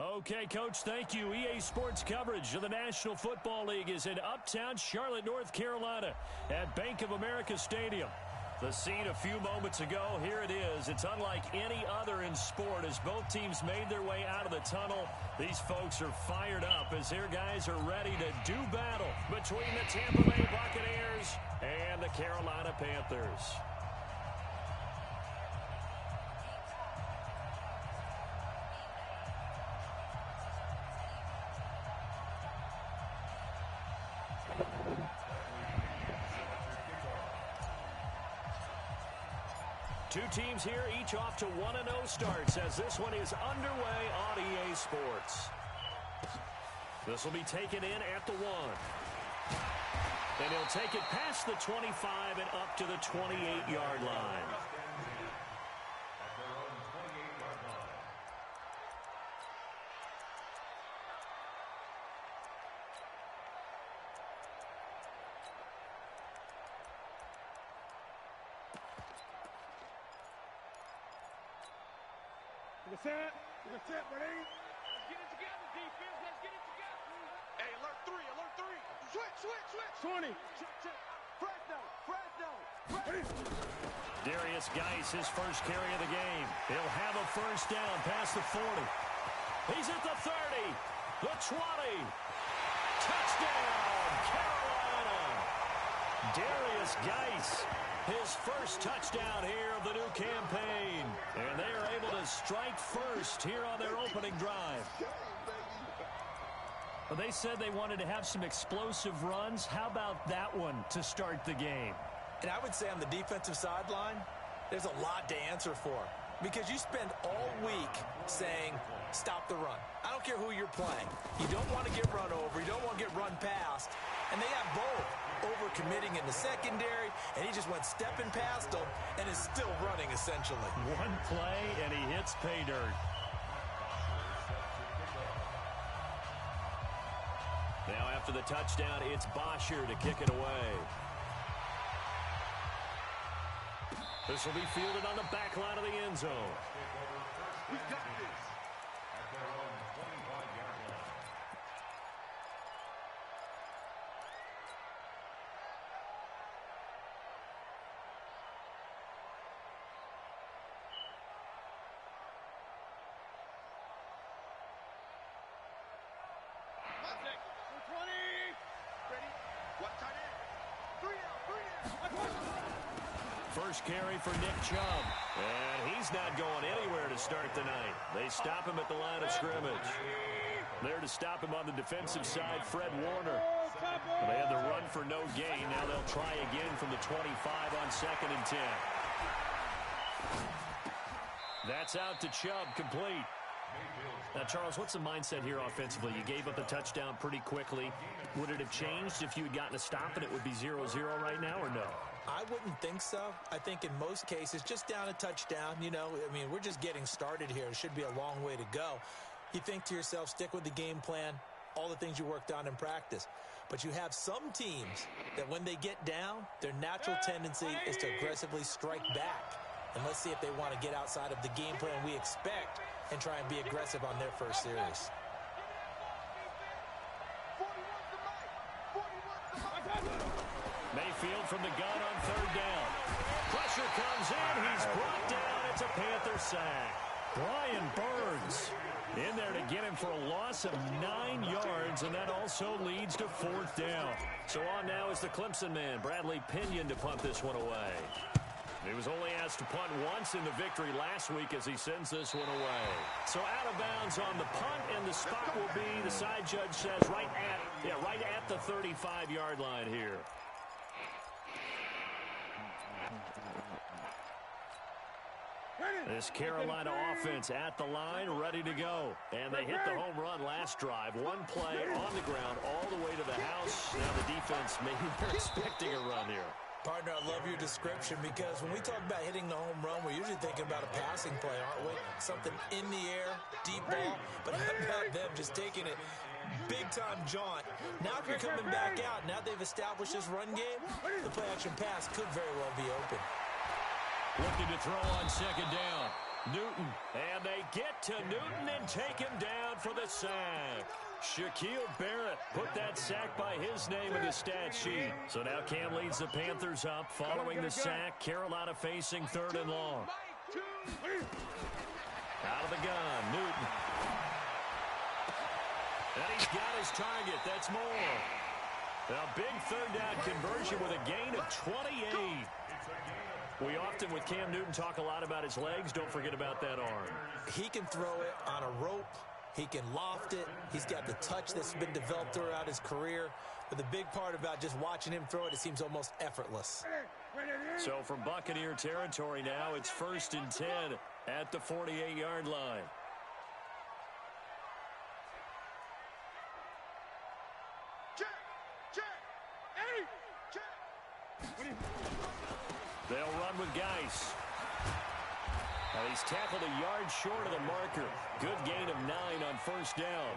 Okay, Coach, thank you. EA Sports coverage of the National Football League is in uptown Charlotte, North Carolina at Bank of America Stadium. The scene a few moments ago, here it is. It's unlike any other in sport as both teams made their way out of the tunnel. These folks are fired up as their guys are ready to do battle between the Tampa Bay Buccaneers and the Carolina Panthers. Two teams here, each off to 1-0 starts as this one is underway on EA Sports. This will be taken in at the 1. And he'll take it past the 25 and up to the 28-yard line. Let's set, ready? Let's get it together, defense. Let's get it together. Hey, alert 3. Switch. 20. Check. Fresno. Ready? Darius Geis, his first carry of the game. He'll have a first down past the 40. He's at the 30, the 20. Touchdown, Carolina. Darius Geis, his first touchdown here of the new campaign. And they are able to strike first here on their opening drive. Well, they said they wanted to have some explosive runs. How about that one to start the game? And I would say on the defensive sideline, there's a lot to answer for. Because you spend all week saying, stop the run. I don't care who you're playing. You don't want to get run over. You don't want to get run past. And they have both. Over-committing in the secondary, and he just went stepping past them and is still running, essentially. One play, and he hits pay dirt. Now after the touchdown, it's Bosher to kick it away. This will be fielded on the back line of the end zone. We got this. First carry for Nick Chubb. And he's not going anywhere to start the night. They stop him at the line of scrimmage. There to stop him on the defensive side, Fred Warner. They had the run for no gain. Now they'll try again from the 25 on 2nd and 10. That's out to Chubb, complete. Now, Charles, what's the mindset here offensively? You gave up the touchdown pretty quickly. Would it have changed if you had gotten a stop and it would be 0-0 right now, or no? I wouldn't think so. I think in most cases, just down a touchdown, we're just getting started here. It should be a long way to go. You think to yourself, stick with the game plan, all the things you worked on in practice. But you have some teams that when they get down, their natural tendency is to aggressively strike back. And let's see if they want to get outside of the game plan we expect and try and be aggressive on their first series. Mayfield from the gun on 3rd down. Pressure comes in. He's brought down. It's a Panther sack. Brian Burns in there to get him for a loss of 9 yards, and that also leads to 4th down. So on now is the Clemson man, Bradley Pinion, to punt this one away. He was only asked to punt once in the victory last week as he sends this one away. So out of bounds on the punt, and the spot will be, the side judge says, right at the 35-yard line here. This Carolina offense at the line, ready to go. And they hit the home run last drive. One play on the ground all the way to the house. Now the defense, maybe they're expecting a run here. Partner, I love your description because when we talk about hitting the home run, we're usually thinking about a passing play, aren't we? Something in the air, deep ball, but how about them just taking it big-time jaunt. Now if you're coming back out, now they've established this run game, the play-action pass could very well be open. Looking to throw on 2nd down. Newton, and they get to Newton and take him down for the sack. Shaquille Barrett put that sack by his name in the stat sheet. So now Cam leads the Panthers up following the sack. Carolina facing 3rd and long. Out of the gun, Newton. And he's got his target. That's more. A big 3rd down conversion with a gain of 28. We often, with Cam Newton, talk a lot about his legs. Don't forget about that arm. He can throw it on a rope. He can loft it. He's got the touch that's been developed throughout his career. But the big part about just watching him throw it, it seems almost effortless. So from Buccaneer territory now, it's 1st and 10 at the 48-yard line. They'll run with Geis. Now he's tackled a yard short of the marker. Good gain of 9 on 1st down.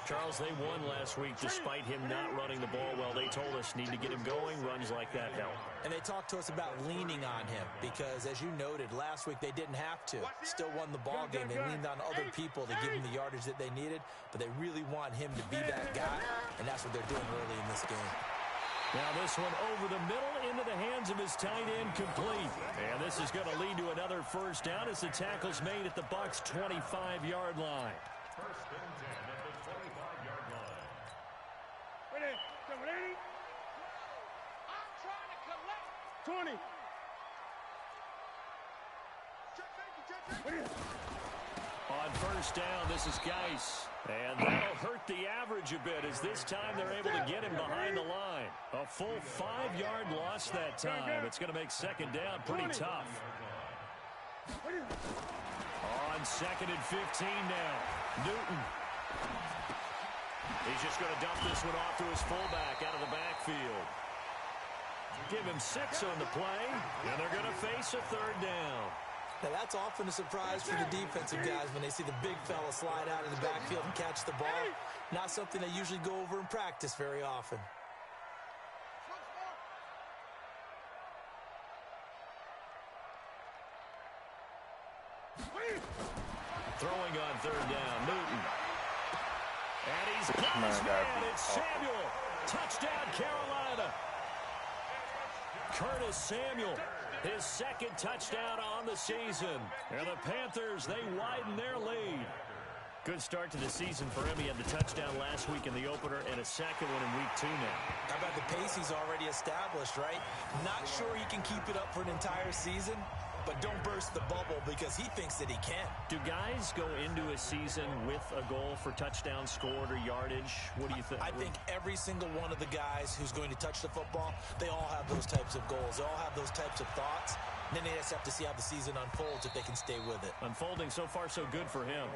Charles, they won last week despite him not running the ball well. They told us need to get him going. Runs like that help. And they talked to us about leaning on him because, as you noted, last week they didn't have to. Still won the ball game. They leaned on other people to give him the yardage that they needed, but they really want him to be that guy, and that's what they're doing early in this game. Now this one over the middle into the hands of his tight end, complete. And this is going to lead to another 1st down as the tackle's made at the Bucs' 25-yard line. First and 10 at the 25-yard line. Ready? I'm trying to collect. 20. On 1st down, this is Geis. And that'll hurt the average a bit as this time they're able to get him behind the line. A full 5-yard loss that time. It's going to make 2nd down pretty tough. On 2nd and 15 now. Newton. He's just going to dump this one off to his fullback out of the backfield. Give him 6 on the play, and they're going to face a 3rd down. Now, that's often a surprise for the defensive guys when they see the big fella slide out of the backfield and catch the ball. Not something they usually go over in practice very often. Throwing on 3rd down, Newton. And he's got his man. It's Samuel. Touchdown, Carolina. Curtis Samuel. His 2nd touchdown on the season. And the Panthers, they widen their lead. Good start to the season for him. He had the touchdown last week in the opener and a 2nd one in week 2 now. How about the pace he's already established, right? Not sure he can keep it up for an entire season, but don't burst the bubble because he thinks that he can. Do guys go into a season with a goal for touchdown scored or yardage? What do you think? I think every single one of the guys who's going to touch the football, they all have those types of goals. They all have those types of thoughts. And then they just have to see how the season unfolds if they can stay with it. Unfolding so far so good for him.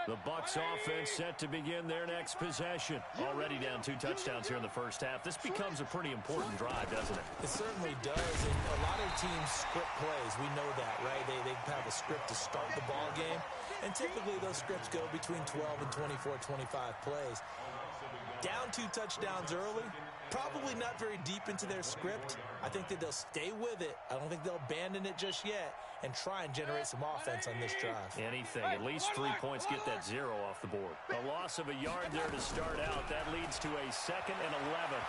The Bucs offense set to begin their next possession. Already down 2 touchdowns here in the 1st half. This becomes a pretty important drive, doesn't it? It certainly does. And a lot of teams script plays. We know that, right? They have a script to start the ball game. And typically those scripts go between 12 and 24, 25 plays. Down 2 touchdowns early, probably not very deep into their script. I think that they'll stay with it. I don't think they'll abandon it just yet and try and generate some offense on this drive. Anything. At least 3 points, get that 0 off the board. A loss of a yard there to start out. That leads to a 2nd and 11.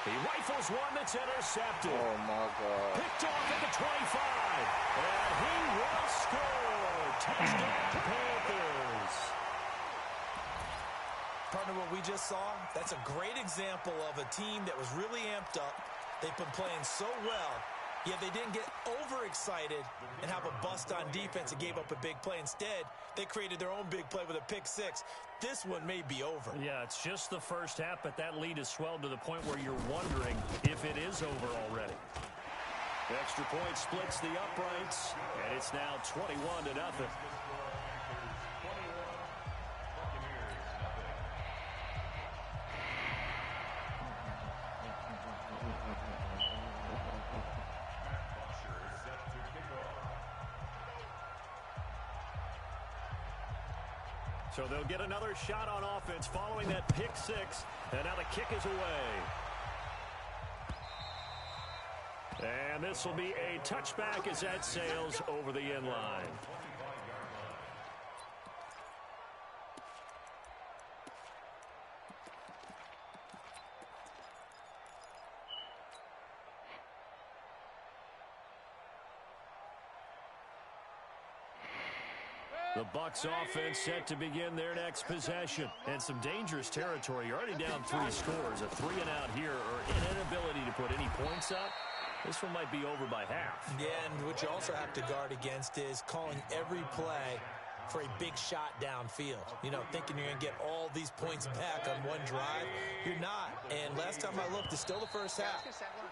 He rifles one that's intercepted. Oh, my God. Picked off at the 25. And he will score. Touchdown, Panthers. Partner, what we just saw, that's a great example of a team that was really amped up. They've been playing so well, yet they didn't get overexcited and have a bust on defense and gave up a big play. Instead, they created their own big play with a pick 6. This one may be over. Yeah, it's just the 1st half, but that lead has swelled to the point where you're wondering if it is over already. The extra point splits the uprights, and it's now 21-0. So they'll get another shot on offense following that pick six. And now the kick is away. And this will be a touchback as that sails over the end line. The Bucs offense set to begin their next possession. And some dangerous territory. You're already down 3 scores. A 3-and-out here or an inability to put any points up. This one might be over by half. Yeah, and what you also have to guard against is calling every play for a big shot downfield. You know, thinking you're going to get all these points back on one drive. You're not. And last time I looked, it's still the first half.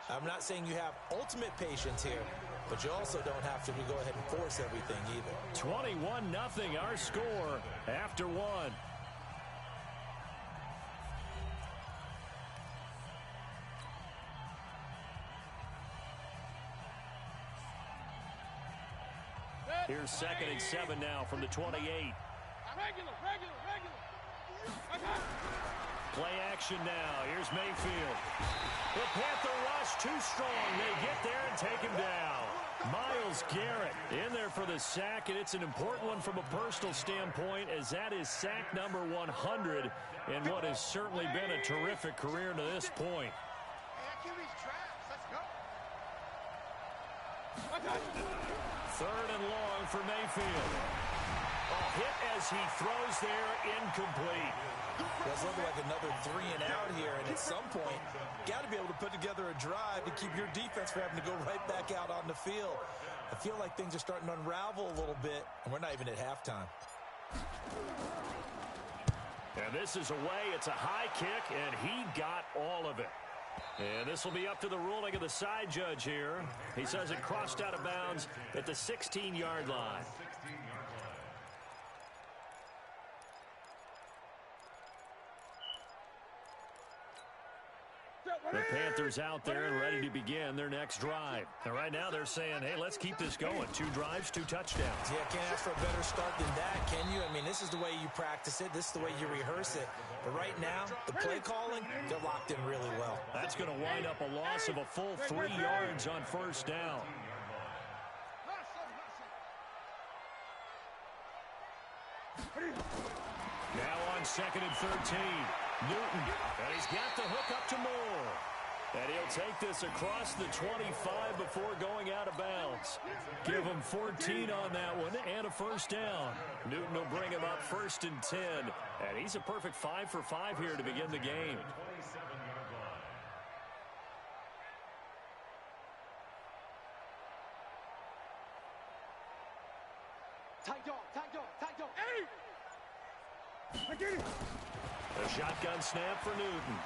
I'm not saying you have ultimate patience here, but you also don't have to go ahead and force everything either. 21-0 our score after one. Here's 2nd and 7 now from the 28. Regular. Play action now. Here's Mayfield. The Panther rush too strong. They get there and take him down. Myles Garrett in there for the sack, and it's an important one from a personal standpoint as that is sack number 100 in what has certainly been a terrific career to this point. Third and long for Mayfield. A hit as he throws there, incomplete. That's looking like another 3-and-out here, and at some point, got to be able to put together a drive to keep your defense from having to go right back out on the field. I feel like things are starting to unravel a little bit, and we're not even at halftime. And this is away. It's a high kick, and he got all of it. And this will be up to the ruling of the side judge here. He says it crossed out of bounds at the 16-yard line. The Panthers out there and ready to begin their next drive. And right now they're saying, hey, let's keep this going. 2 drives, 2 touchdowns. Yeah, can't ask for a better start than that, can you? I mean, this is the way you practice it. This is the way you rehearse it. But right now, the play calling, they're locked in really well. That's going to wind up a loss of a full 3 yards on first down. Now on 2nd and 13. Newton, and he's got the hook up to Moore. And he'll take this across the 25 before going out of bounds. Give him 14 on that one and a first down. Newton will bring him up 1st and 10. And he's a perfect 5 for 5 here to begin the game. Tight dog. Hey! I get it. A shotgun snap for Newton.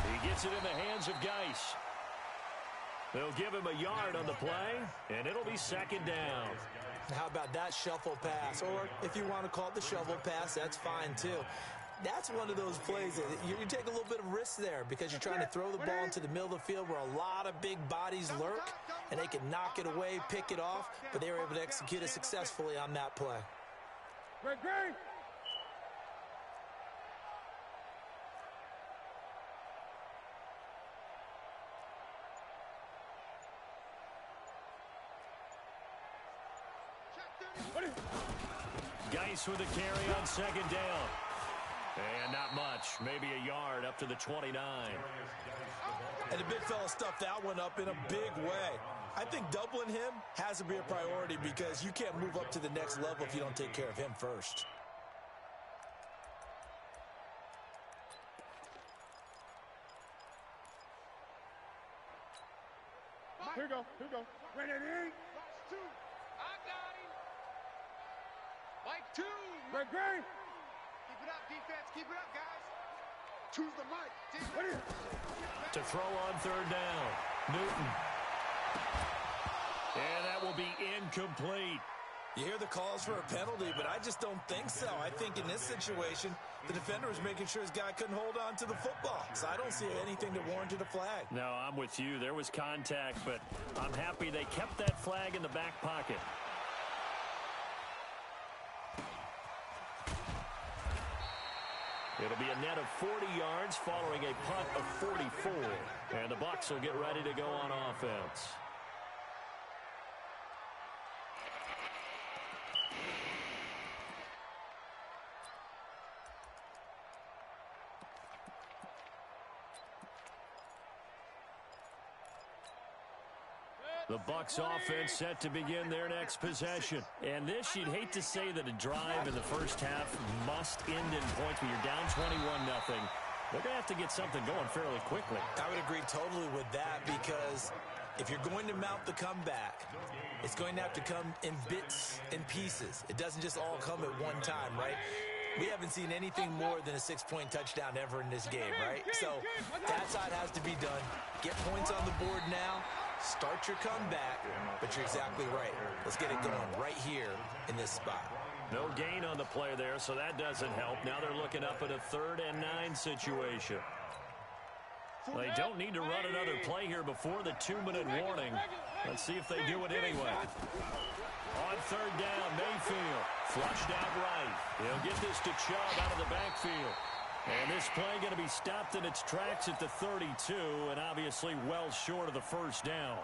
He gets it in the hands of Geis. They'll give him a yard on the play, and it'll be 2nd down. How about that shuffle pass? Or if you want to call it the shovel pass, that's fine too. That's one of those plays that you take a little bit of risk there because you're trying to throw the ball into the middle of the field where a lot of big bodies lurk, and they can knock it away, pick it off, but they were able to execute it successfully on that play. Great. Geis with a carry on 2nd down. And not much. Maybe a yard up to the 29. And the big fella stuffed that one up in a big way. I think doubling him has to be a priority because you can't move up to the next level if you don't take care of him first. Here we go. Ready? Box 2. I got him. Mike 2. Great. Keep it up, defense. Keep it up, guys. Choose the mic. Ready? To throw on 3rd down. Newton. And that will be incomplete. You hear the calls for a penalty, but I just don't think so. I think in this situation, the defender was making sure his guy couldn't hold on to the football. So I don't see anything that warranted a flag. No, I'm with you. There was contact, but I'm happy they kept that flag in the back pocket. It'll be a net of 40 yards following a punt of 44. And the Bucs will get ready to go on offense. The Bucs offense set to begin their next possession. And this, you'd hate to say that a drive in the first half must end in points, but you're down 21-0. They're going to have to get something going fairly quickly. I would agree totally with that, because if you're going to mount the comeback, it's going to have to come in bits and pieces. It doesn't just all come at one time, right? We haven't seen anything more than a 6-point touchdown ever in this game, right? So that side has to be done. Get points on the board now. Start your comeback, but you're exactly right. Let's get it going right here in this spot. No gain on the play there, so that doesn't help. Now they're looking up at a 3rd and 9 situation. They don't need to run another play here before the 2-minute warning. Let's see if they do it anyway. On 3rd down, Mayfield flushed out right. He'll get this to Chubb out of the backfield. And this play going to be stopped in its tracks at the 32, and obviously well short of the first down.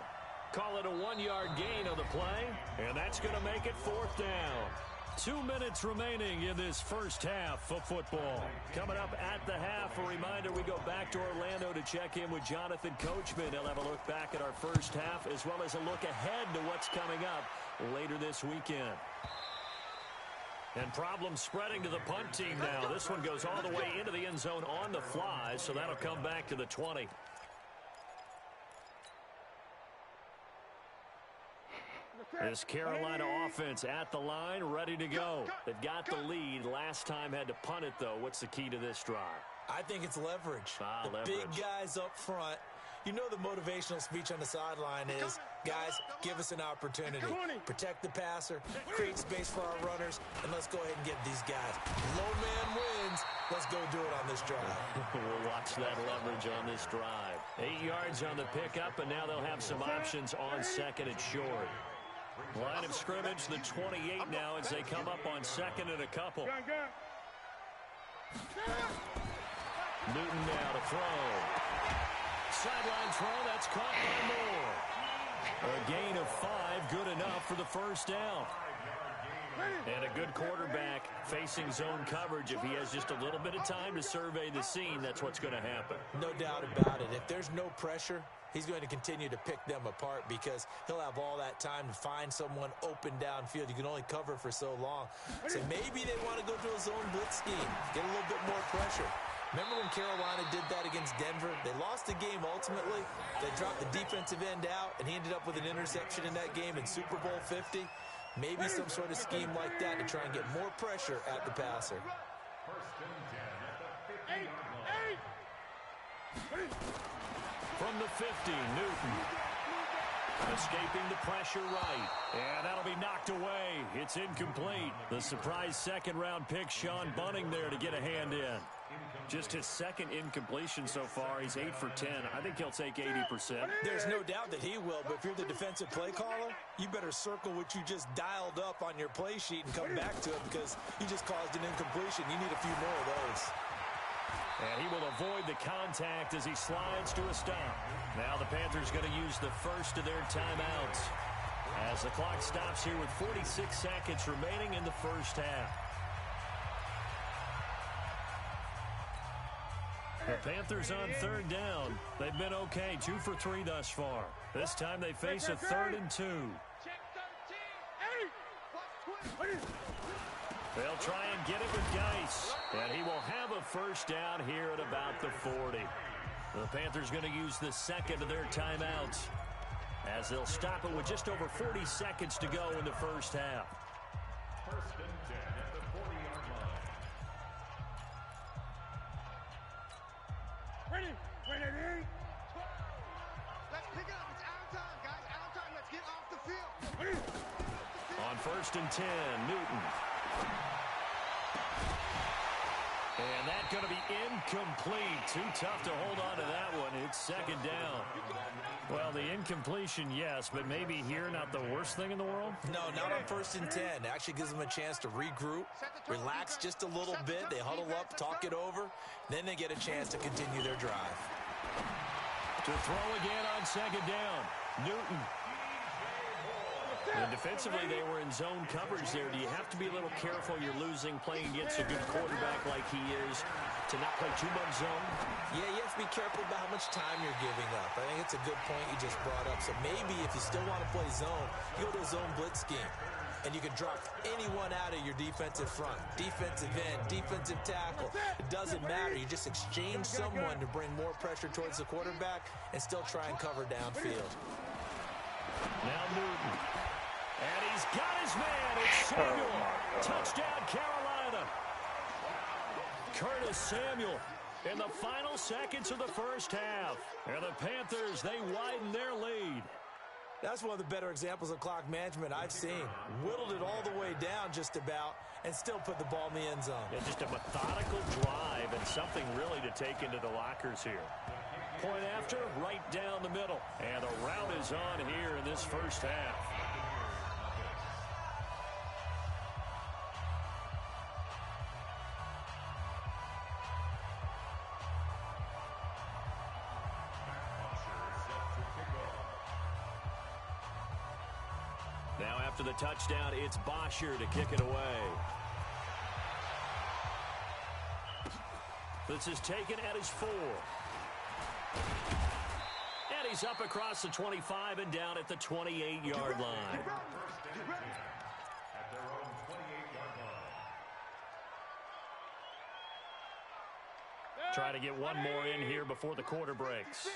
Call it a 1-yard gain on the play, and that's going to make it 4th down. 2 minutes remaining in this first half of football. Coming up at the half, a reminder, we go back to Orlando to check in with Jonathan Coachman. He'll have a look back at our first half, as well as a look ahead to what's coming up later this weekend. And problem spreading to the punt team now. This one goes all the way into the end zone on the fly, so that'll come back to the 20. This Carolina offense at the line, ready to go. They've got the lead. Last time had to punt it, though. What's the key to this drive? I think it's leverage. Leverage. Big guys up front. You know the motivational speech on the sideline is, guys, give us an opportunity. Protect the passer, create space for our runners, and let's go ahead and get these guys. Low man wins. Let's go do it on this drive. We'll watch that leverage on this drive. 8 yards on the pickup, and now they'll have some options on 2nd and short. Line of scrimmage, the 28 now as they come up on 2nd and a couple. Newton now to throw. Sideline throw, that's caught by Moore. A gain of 5, good enough for the first down. And a good quarterback facing zone coverage. If he has just a little bit of time to survey the scene, that's what's going to happen. No doubt about it. If there's no pressure, he's going to continue to pick them apart because he'll have all that time to find someone open downfield. You can only cover for so long. So maybe they want to go to a zone blitz scheme, get a little bit more pressure. Remember when Carolina did that against Denver? They lost the game ultimately. They dropped the defensive end out, and he ended up with an interception in that game in Super Bowl 50. Maybe some sort of scheme like that to try and get more pressure at the passer. From the 50, Newton. Escaping the pressure right. And that'll be knocked away. It's incomplete. The surprise second-round pick, Sean Bunning, there to get a hand in. Just his second incompletion so far. He's 8 for 10. I think he'll take 80%. There's no doubt that he will, but if you're the defensive play caller, you better circle what you just dialed up on your play sheet and come back to it because you just caused an incompletion. You need a few more of those. And he will avoid the contact as he slides to a stop. Now the Panthers going to use the first of their timeouts as the clock stops here with 46 seconds remaining in the first half. The Panthers on 3rd down. They've been okay, 2 for 3 thus far. This time they face a 3rd and 2. They'll try and get it with Geis, and he will have a first down here at about the 40. The Panthers going to use the second of their timeouts as they'll stop it with just over 40 seconds to go in the first half. First and 10 at the 40-yard line. Ready? Let's pick it up. It's out of time, guys. Out of time. Let's get off the field. On 1st and 10, Newton. And that's going to be incomplete. Too tough to hold on to that one. It's second down. Well, the incompletion, yes, but maybe here not the worst thing in the world? No, not on 1st and 10. It actually gives them a chance to regroup, relax just a little bit. They huddle up, talk it over. Then they get a chance to continue their drive. To throw again on second down. Newton. And defensively, they were in zone coverage there. Do you have to be a little careful you're losing playing against a good quarterback like he is to not play too much zone? Yeah, you have to be careful about how much time you're giving up. I think it's a good point you just brought up. So maybe if you still want to play zone, you go to a zone blitz scheme. And you can drop anyone out of your defensive front, defensive end, defensive tackle. It doesn't matter. You just exchange someone to bring more pressure towards the quarterback and still try and cover downfield. Now Newton. And he's got his man. It's Samuel. Touchdown, Carolina. Curtis Samuel in the final seconds of the first half. And the Panthers, they widen their lead. That's one of the better examples of clock management I've seen. Whittled it all the way down just about and still put the ball in the end zone. Yeah, just a methodical drive and something really to take into the lockers here. Point after, right down the middle. And the rout is on here in this first half. Now after the touchdown, it's Bosher to kick it away. This is taken at his 4. And he's up across the 25 and down at the 28-yard line. At their own 28-yard line. Try to get one more in here before the quarter breaks.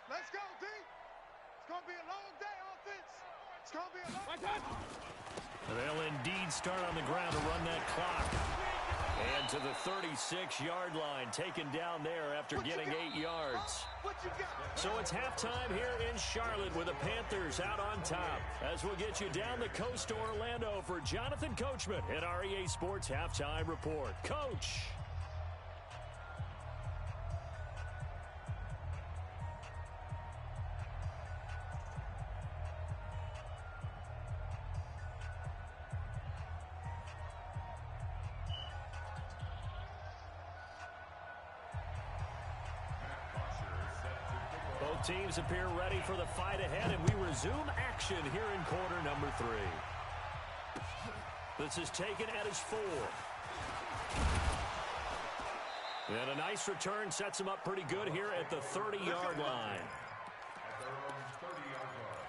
Let's go, D. It's going to be a long day, offense. It's going to be a long day. They'll indeed start on the ground to run that clock. And to the 36-yard line, taken down there after getting 8 yards. So it's halftime here in Charlotte with the Panthers out on top. As we'll get you down the coast to Orlando for Jonathan Coachman at our EA Sports Halftime Report. Coach. Both teams appear ready for the fight ahead, and we resume action here in quarter number 3. This is taken at his 4. And a nice return sets him up pretty good here at the 30-yard line. At their own 30-yard line.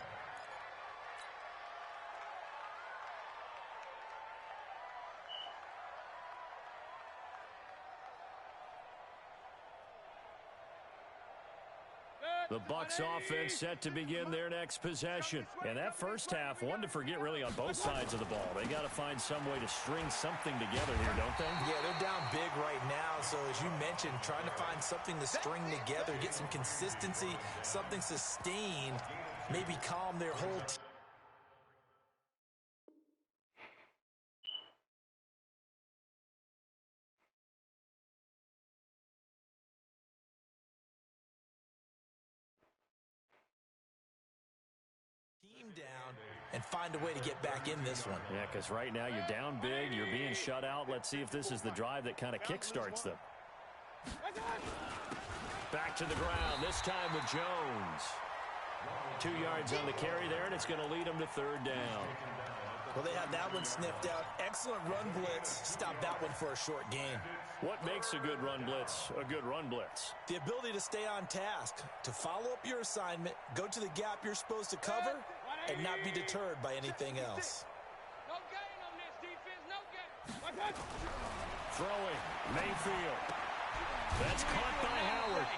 The Bucs offense set to begin their next possession. And that first half, one to forget really on both sides of the ball. They got to find some way to string something together here, don't they? Yeah, they're down big right now. So as you mentioned, trying to find something to string together, get some consistency, something sustained, maybe calm their whole down and find a way to get back in this one. Yeah, because right now you're down big, you're being shut out. Let's see if this is the drive that kind of kickstarts them. Back to the ground, this time with Jones. 2 yards on the carry there, and it's going to lead them to third down. Well, they had that one sniffed out. Excellent run blitz. Stop that one for a short gain. What makes a good run blitz a good run blitz? The ability to stay on task, to follow up your assignment, go to the gap you're supposed to cover, and not be deterred by anything else. No gain on this defense, no gain. Throwing, Mayfield. That's caught by Howard.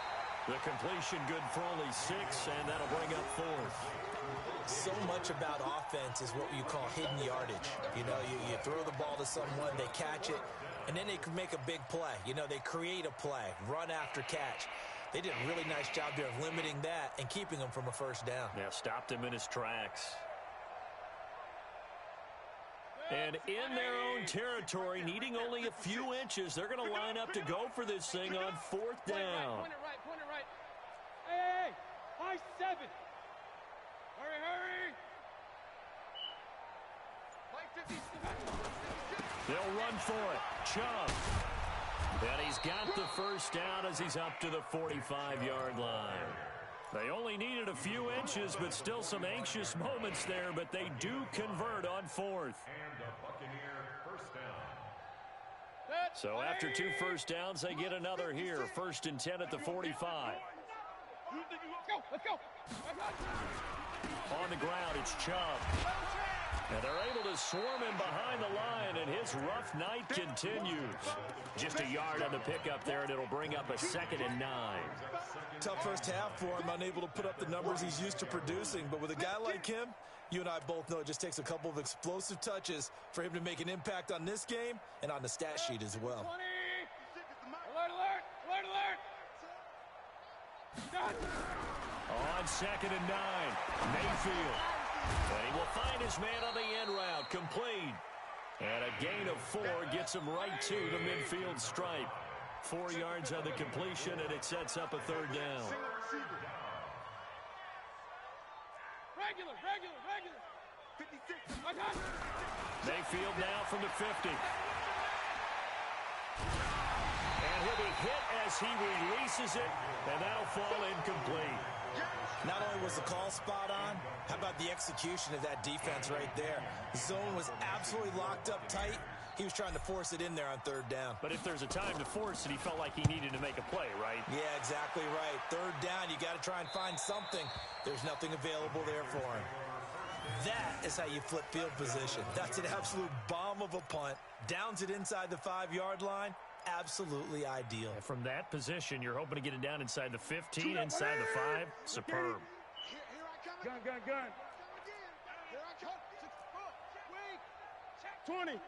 The completion good for only 6, and that'll bring up 4th. So much about offense is what you call hidden yardage. You know, you throw the ball to someone, they catch it, and then they can make a big play. You know, they create a play, run after catch. They did a really nice job there of limiting that and keeping him from a first down. Yeah, stopped him in his tracks. And in their own territory, needing only a few inches, they're going to line up to go for this thing on 4th down. Point it right. Hey, high 7. Hurry. Like 50. They'll run for it. Chubb. And he's got the first down as he's up to the 45-yard line. They only needed a few inches, but still some anxious moments there, but they do convert on 4th. And the Buccaneer first down. So after 2 first downs, they get another here. 1st and 10 at the 45. Let's go. On the ground, it's Chubb. And they're able to swarm him behind the line, and his rough night continues. Just a yard on the pickup there, and it'll bring up a 2nd and 9. Tough first half for him, unable to put up the numbers he's used to producing. But with a guy like him, you and I both know it just takes a couple of explosive touches for him to make an impact on this game and on the stat sheet as well. 20. Alert. On 2nd and 9, Mayfield. And he will find his man on the end route, complete. And a gain of 4 gets him right to the midfield stripe. 4 yards on the completion, and it sets up a 3rd down. Regular. 56. Mayfield now from the 50. And he'll be hit as he releases it, and that'll fall incomplete. Not only was the call spot on, how about the execution of that defense right there? The zone was absolutely locked up tight. He was trying to force it in there on 3rd down. But if there's a time to force it, he felt like he needed to make a play, right? Yeah, exactly right. 3rd down, you got to try and find something. There's nothing available there for him. That is how you flip field position. That's an absolute bomb of a punt. Downs it inside the 5-yard line. Absolutely ideal. And from that position, you're hoping to get it down inside the 15, inside the 5. Superb. Gun. Here I come. 20.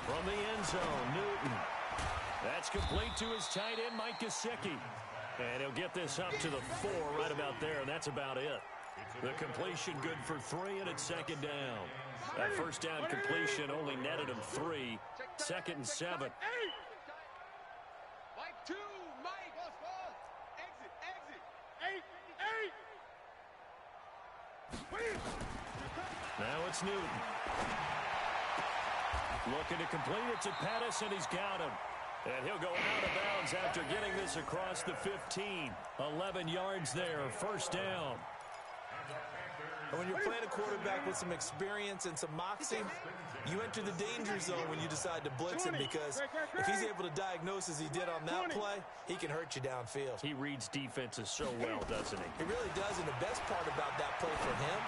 From the end zone, Newton. That's complete to his tight end, Mike Gesicki. And he'll get this up to the 4 right about there, and that's about it. The completion good for 3, and it's 2nd down. That first down completion only netted him 3. 2nd and 7. Like 2, Mike. Exit. 8. Now it's Newton. Looking to complete it to Pettis, and he's got him. And he'll go out of bounds after getting this across the 15. 11 yards there, 1st down. And when you're playing a quarterback with some experience and some moxie, you enter the danger zone when you decide to blitz him, because if he's able to diagnose as he did on that play, he can hurt you downfield. He reads defenses so well, doesn't he? He really does, and the best part about that play for him,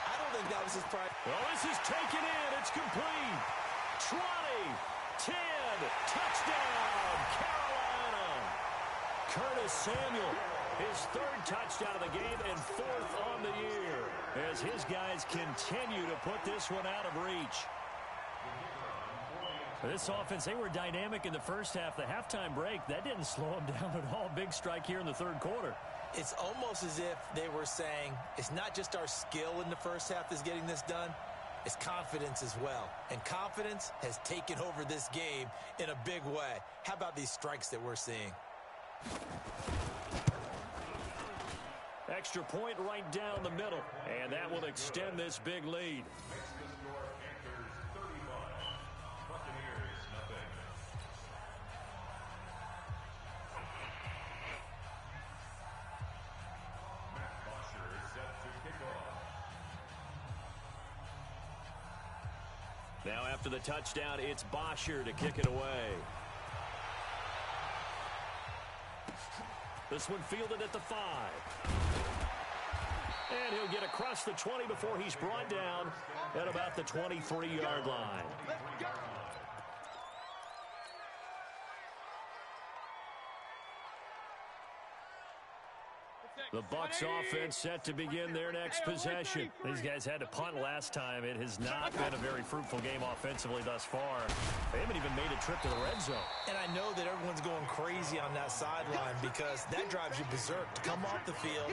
I don't think that was his pride. Well, this is taken in. It's complete. 20, 10, touchdown, Carolina. Curtis Samuel, his 3rd touchdown of the game and 4th on the year, as his guys continue to put this one out of reach. This offense, they were dynamic in the first half. The halftime break, that didn't slow them down at all. Big strike here in the 3rd quarter. It's almost as if they were saying, it's not just our skill in the first half that's getting this done, it's confidence as well. And confidence has taken over this game in a big way. How about these strikes that we're seeing? Extra point right down the middle, and that will extend this big lead. Now after the touchdown, it's Bosher to kick it away. This one fielded at the 5. And he'll get across the 20 before he's brought down at about the 23-yard line. The Bucs offense set to begin their next possession. These guys had to punt last time. It has not been a very fruitful game offensively thus far. They haven't even made a trip to the red zone. And I know that everyone's going crazy on that sideline because that drives you berserk to come off the field,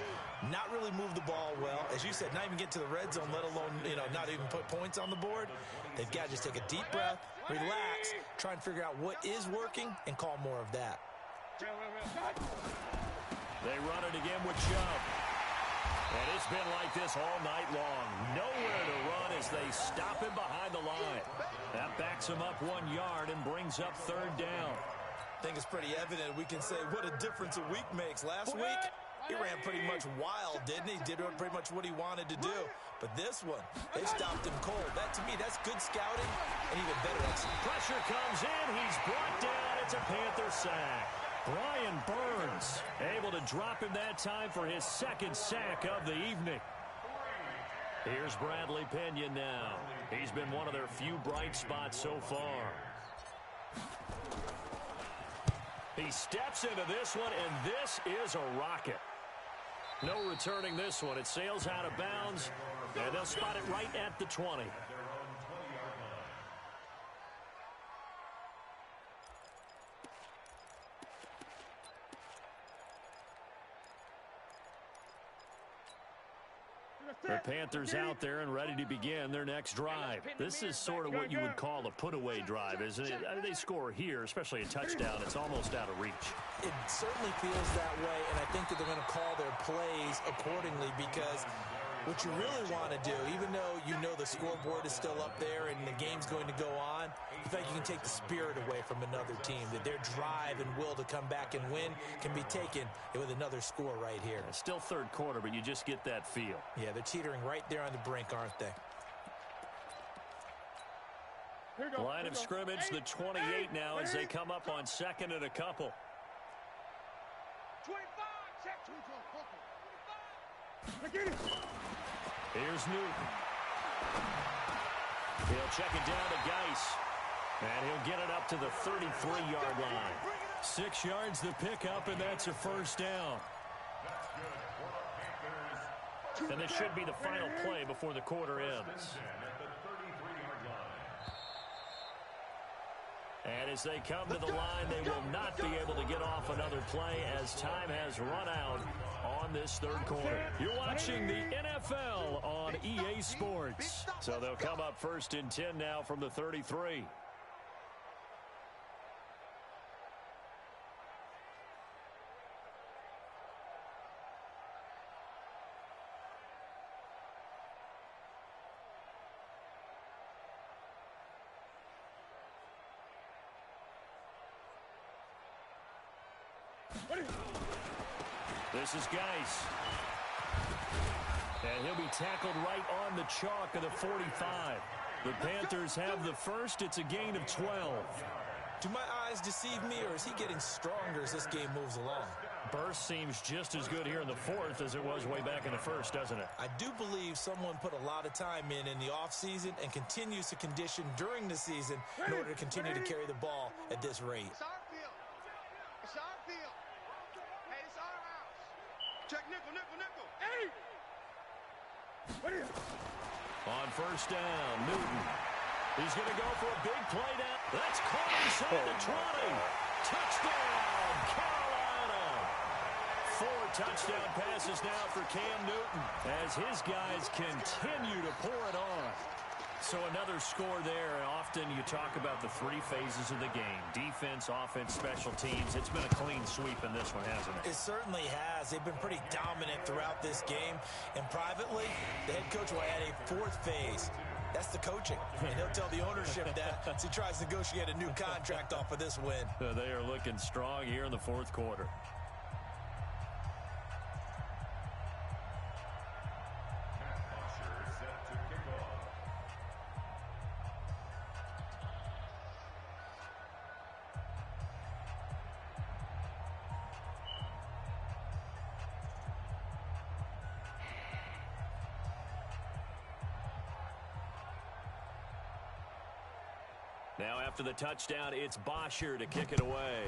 not really move the ball well. As you said, not even get to the red zone, let alone, not even put points on the board. They've got to just take a deep breath, relax, try and figure out what is working, and call more of that. They run it again with Chubb. And it's been like this all night long. Nowhere to run as they stop him behind the line. That backs him up 1 yard and brings up third down. I think it's pretty evident we can say what a difference a week makes. Last week, he ran pretty much wild, didn't he? Did pretty much what he wanted to do. But this one, they stopped him cold. That, to me, that's good scouting and even better execution. Pressure comes in. He's brought down. It's a Panther sack. Brian Burns able to drop him that time for his second sack of the evening. Here's Bradley Pinion now. He's been one of their few bright spots so far. He steps into this one, and this is a rocket. No returning this one. It sails out of bounds, and they'll spot it right at the 20. The Panthers out there and ready to begin their next drive. This is sort of what you would call a put-away drive, isn't it? They score here, especially a touchdown. It's almost out of reach. It certainly feels that way, and I think that they're going to call their plays accordingly because what you really want to do, even though you know the scoreboard is still up there and the game's going to go on, in fact, you can take the spirit away from another team, that their drive and will to come back and win can be taken with another score right here. It's still third quarter, but you just get that feel. Yeah, they're teetering right there on the brink, aren't they? Line of scrimmage, the 28 now as they come up on second and a couple. 25, check. Here's Newton. He'll check it down to Geis. And he'll get it up to the 33-yard line. 6 yards the pickup, and that's a first down. And this should be the final play before the quarter ends. And as they come to the line, they will not be able to get off another play as time has run out on this third quarter. You're watching the NFL on EA Sports. So they'll come up first and 10 now from the 33. This is Geis. And he'll be tackled right on the chalk of the 45. The Panthers have the first. It's a gain of 12. Do my eyes deceive me, or is he getting stronger as this game moves along? Burst seems just as good here in the fourth as it was way back in the first, doesn't it? I do believe someone put a lot of time in the offseason and continues to condition during the season in order to continue to carry the ball at this rate. It's our field. It's our field. Hey, it's our house. Check nickel, nickel, nickel. Hey! On first down, Newton. He's going to go for a big play down. That's caught inside the 20. Touchdown, Carolina. 4 touchdown passes now for Cam Newton as his guys continue to pour it on. So another score there. Often you talk about the 3 phases of the game. Defense, offense, special teams. It's been a clean sweep in this one, hasn't it? It certainly has. They've been pretty dominant throughout this game. And privately, the head coach will add a 4th phase. That's the coaching. And he'll tell the ownership that as he tries to negotiate a new contract off of this win. They are looking strong here in the fourth quarter. Now after the touchdown, it's Bosher to kick it away.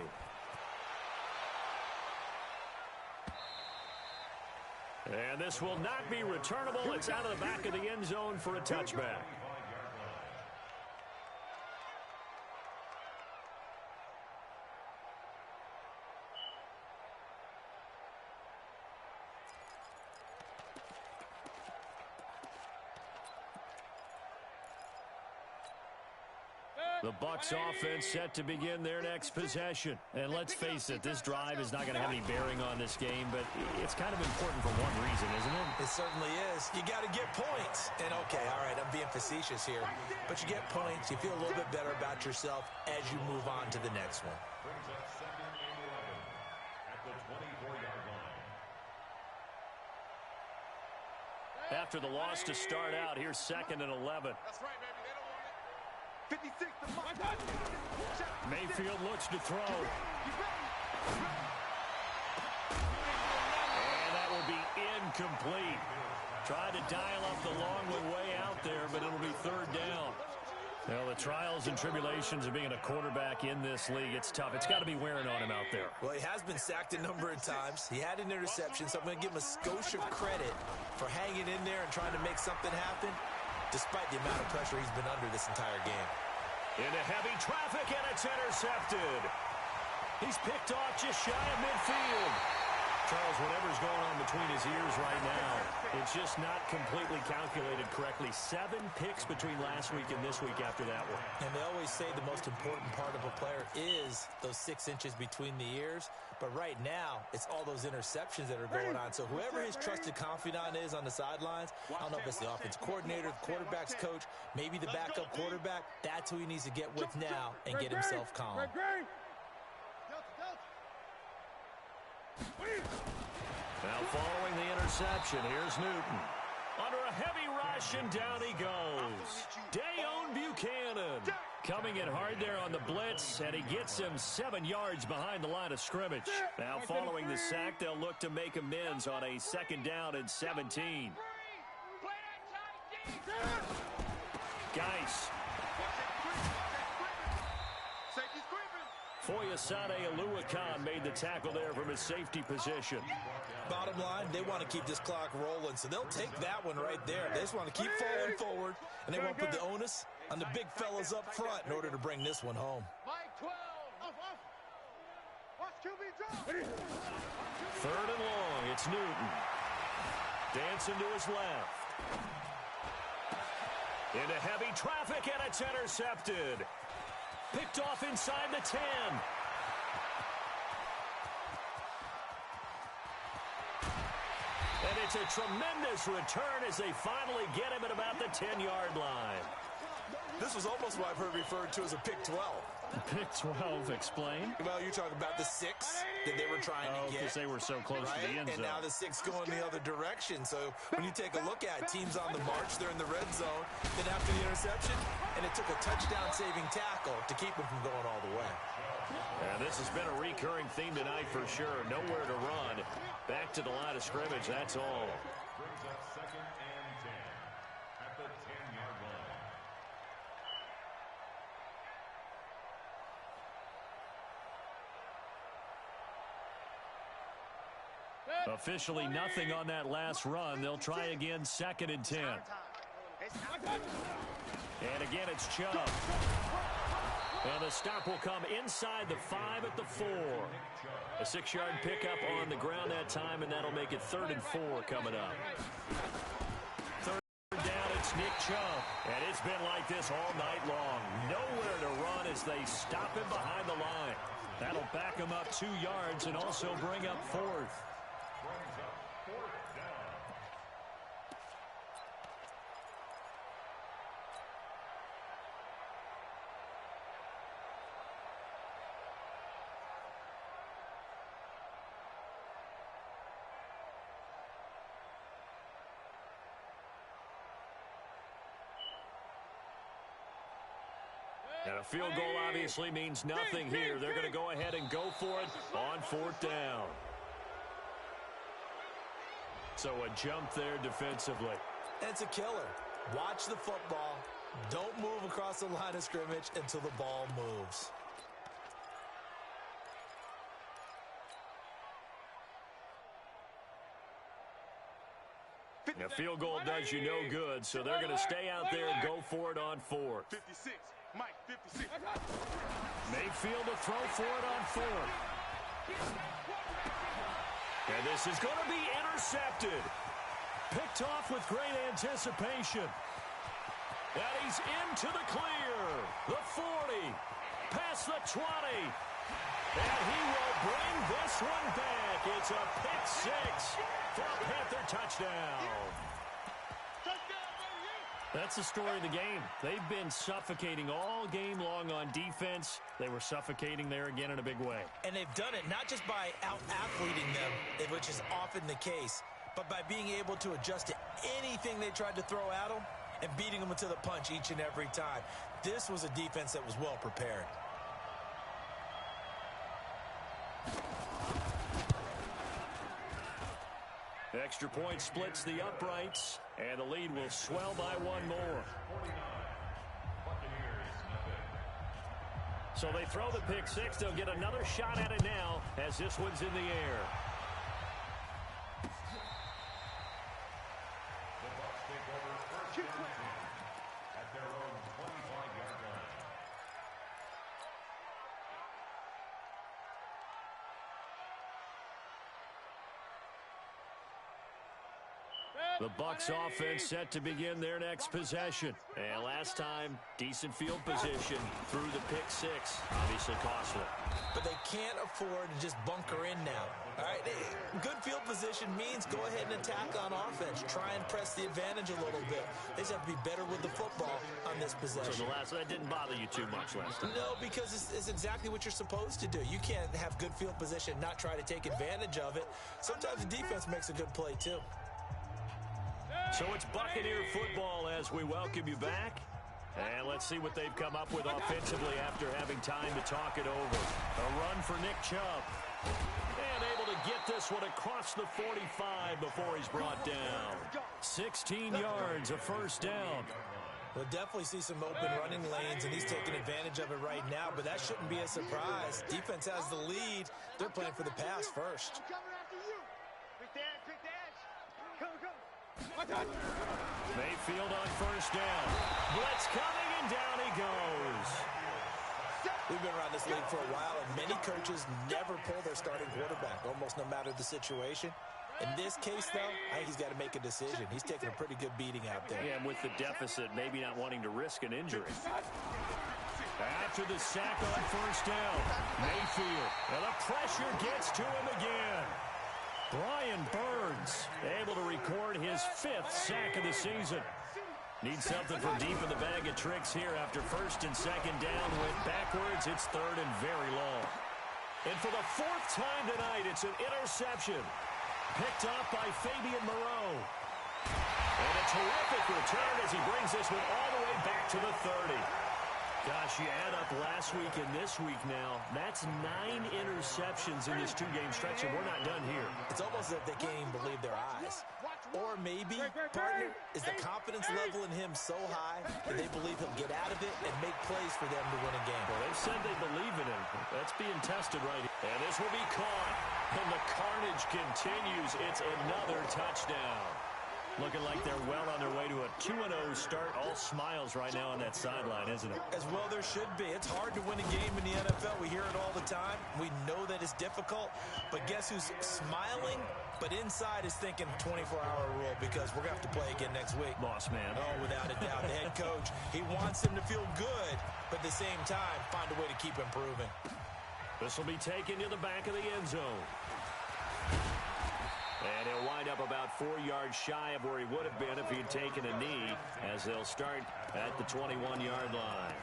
And this will not be returnable. It's out of the back of the end zone for a touchback. The Bucs offense set to begin their next possession. And let's face it, this drive is not going to have any bearing on this game, but it's kind of important for one reason, isn't it? It certainly is. You got to get points. And, okay, all right, I'm being facetious here. But you get points. You feel a little bit better about yourself as you move on to the next one. Brings up 2nd and 11 at the 24-yard line. After the loss to start out, here's 2nd and 11. That's right, baby. They don't want it. 56 to Mark. Mayfield looks to throw. And that will be incomplete. Tried to dial up the long way out there, but it'll be 3rd down. Well, the trials and tribulations of being a quarterback in this league, it's tough. It's got to be wearing on him out there. Well, he has been sacked a number of times. He had an interception, so I'm going to give him a skosh of credit for hanging in there and trying to make something happen, despite the amount of pressure he's been under this entire game. Into heavy traffic, and it's intercepted. He's picked off just shy of midfield. Charles, whatever's going on between his ears right now, it's just not completely calculated correctly. 7 picks between last week and this week after that one. And they always say the most important part of a player is those 6 inches between the ears. But right now, it's all those interceptions that are going on. So whoever his trusted confidant is on the sidelines, I don't know if it's the offensive coordinator, the quarterback's coach, maybe the backup quarterback, that's who he needs to get with now and get himself calm. Now following the interception, here's Newton. Under a heavy rush, and down he goes. Dayon Buchanan coming in hard there on the blitz, and he gets him 7 yards behind the line of scrimmage. Now following the sack, they'll look to make amends on a 2nd down and 17. Geis. Foyesade Aluakan made the tackle there from his safety position. Bottom line, they want to keep this clock rolling, so they'll take that one right there. They just want to keep falling forward, and they want to put the onus on the big fellas up front in order to bring this one home. Mike 12. Watch QB drop. 3rd and long, it's Newton. Dancing to his left. Into heavy traffic, and it's intercepted. Picked off inside the 10. And it's a tremendous return as they finally get him at about the 10-yard line. This was almost what I've heard referred to as a pick 12. Pick 12, explain. Well, you're talking about the 6 that they were trying to get. Because they were so close to the end zone. And now the 6 going the other direction. So when you take a look at teams on the march, they're in the red zone. Then after the interception, and it took a touchdown-saving tackle to keep them from going all the way. And this has been a recurring theme tonight for sure. Nowhere to run. Back to the line of scrimmage, that's all. Brings up 2nd and 10 at the 10-yard line. Officially nothing on that last run. They'll try again, 2nd and 10. And again, it's Chubb. And the stop will come inside the 5 at the 4. A 6-yard pickup on the ground that time, and that'll make it 3rd and 4 coming up. 3rd down, it's Nick Chubb. And it's been like this all night long. Nowhere to run as they stop him behind the line. That'll back him up 2 yards and also bring up 4th. Brings up 4th down. And a field goal obviously means nothing here. They're going to go ahead and go for it on 4th down. So a jump there defensively. It's a killer. Watch the football. Don't move across the line of scrimmage until the ball moves. A field goal does you no good, so they're going to stay out there and go for it on fourth. 56. Mike, 56. Mayfield to throw for it on fourth. And this is going to be intercepted. Picked off with great anticipation. And he's into the clear. The 40. Past the 20. And he will bring this one back. It's a pick six for a Panther touchdown. That's the story of the game. They've been suffocating all game long on defense. They were suffocating there again in a big way. And they've done it not just by out-athleting them, which is often the case, but by being able to adjust to anything they tried to throw at them and beating them to the punch each and every time. This was a defense that was well prepared. Extra point splits the uprights, and the lead will swell by one more. So they throw the pick six. They'll get another shot at it now as this one's in the air. The Bucs take over first and 10 at their own 25-yard line. The Bucs offense set to begin their next possession. And last time, decent field position through the pick six. Obviously costly. But they can't afford to just bunker in now. All right, good field position means go ahead and attack on offense. Try and press the advantage a little bit. They just have to be better with the football on this possession. So that didn't bother you too much last time? No, because it's exactly what you're supposed to do. You can't have good field position and not try to take advantage of it. Sometimes the defense makes a good play, too. So it's Buccaneer football as we welcome you back. And let's see what they've come up with offensively after having time to talk it over. A run for Nick Chubb. And able to get this one across the 45 before he's brought down. 16 yards, a first down. We'll definitely see some open running lanes, and he's taking advantage of it right now, but that shouldn't be a surprise. Defense has the lead. They're playing for the pass first. Mayfield on first down. Blitz coming, and down he goes. We've been around this league for a while, and many coaches never pull their starting quarterback, almost no matter the situation. In this case, though, I think he's got to make a decision. He's taking a pretty good beating out there. Yeah, and with the deficit, maybe not wanting to risk an injury. After the sack on first down, Mayfield, and the pressure gets to him again. Brian Burns able to record his 5th sack of the season. Needs something from deep in the bag of tricks here after first and second down. Went backwards. It's third and very long. And for the 4th time tonight, it's an interception. Picked off by Fabian Moreau. And a terrific return as he brings this one all the way back to the 30. Gosh, you add up last week and this week now, that's 9 interceptions in this 2-game stretch, and we're not done here. It's almost as if they can't even believe their eyes. Or maybe, partner, is the confidence level in him so high that they believe he'll get out of it and make plays for them to win a game. Well, they've said they believe in him. That's being tested right here. And this will be caught. And the carnage continues. It's another touchdown. Looking like they're well on their way to a 2-0 start. All smiles right now on that sideline, isn't it? As well there should be. It's hard to win a game in the NFL. We hear it all the time. We know that it's difficult. But guess who's smiling, but inside is thinking 24-hour rule because we're going to have to play again next week. Boss man. Oh, without a doubt. The head coach, he wants him to feel good, but at the same time, find a way to keep improving. This will be taken to the back of the end zone. And he'll wind up about 4 yards shy of where he would have been if he'd taken a knee, as they'll start at the 21-yard line.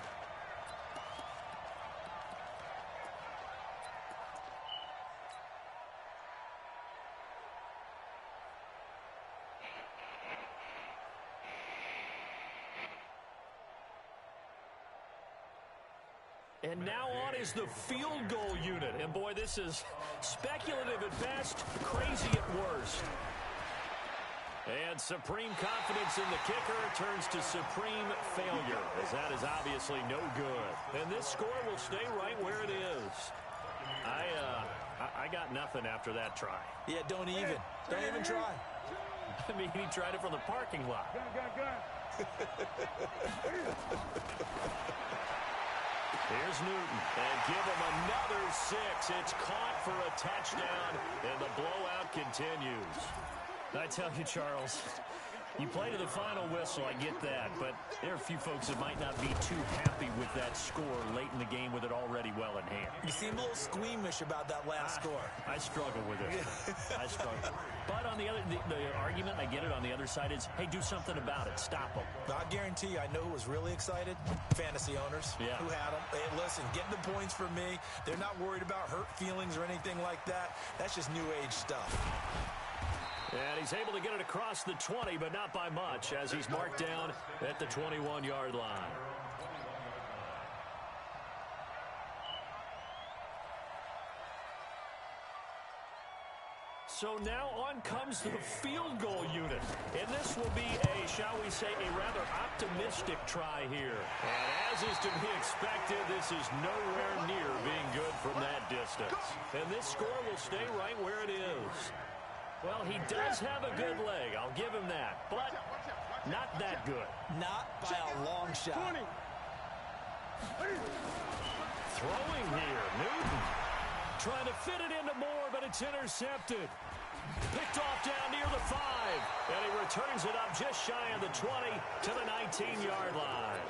And now on is the field goal unit. And boy, this is speculative at best, crazy at worst. And supreme confidence in the kicker turns to supreme failure, as that is obviously no good. And this score will stay right where it is. I got nothing after that try. Yeah, don't even try. I mean, he tried it from the parking lot. Here's Newton, and give him another 6. It's caught for a touchdown, and the blowout continues. I tell you, Charles, you play to the final whistle, I get that, but there are a few folks that might not be too happy with that score late in the game with it already well in hand. You seem a little squeamish about that last score. I struggle with it. I struggle. But on the other, the argument, I get it, on the other side is, hey, do something about it. Stop them. I guarantee you, I know who was really excited. Fantasy owners who had them. Hey, listen, getting the points for me. They're not worried about hurt feelings or anything like that. That's just new age stuff. And he's able to get it across the 20, but not by much, as he's marked down at the 21-yard line. So now on comes the field goal unit. And this will be a, shall we say, a rather optimistic try here. And as is to be expected, this is nowhere near being good from that distance. And this score will stay right where it is. Well, he does have a good leg. I'll give him that. But not that good. Not by a long shot. Throwing here. Newton trying to fit it into Moore, but it's intercepted. Picked off down near the 5. And he returns it up just shy of the 20 to the 19-yard line.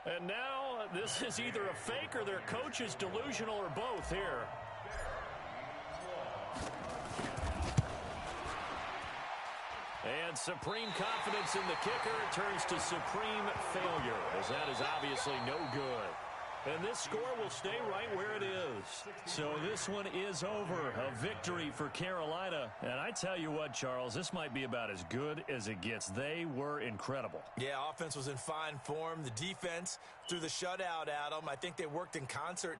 And now this is either a fake or their coach is delusional or both here. And supreme confidence in the kicker turns to supreme failure, as that is obviously no good. And this score will stay right where it is. So this one is over. A victory for Carolina. And I tell you what, Charles, this might be about as good as it gets. They were incredible. Yeah, offense was in fine form. The defense threw the shutout at them. I think they worked in concert.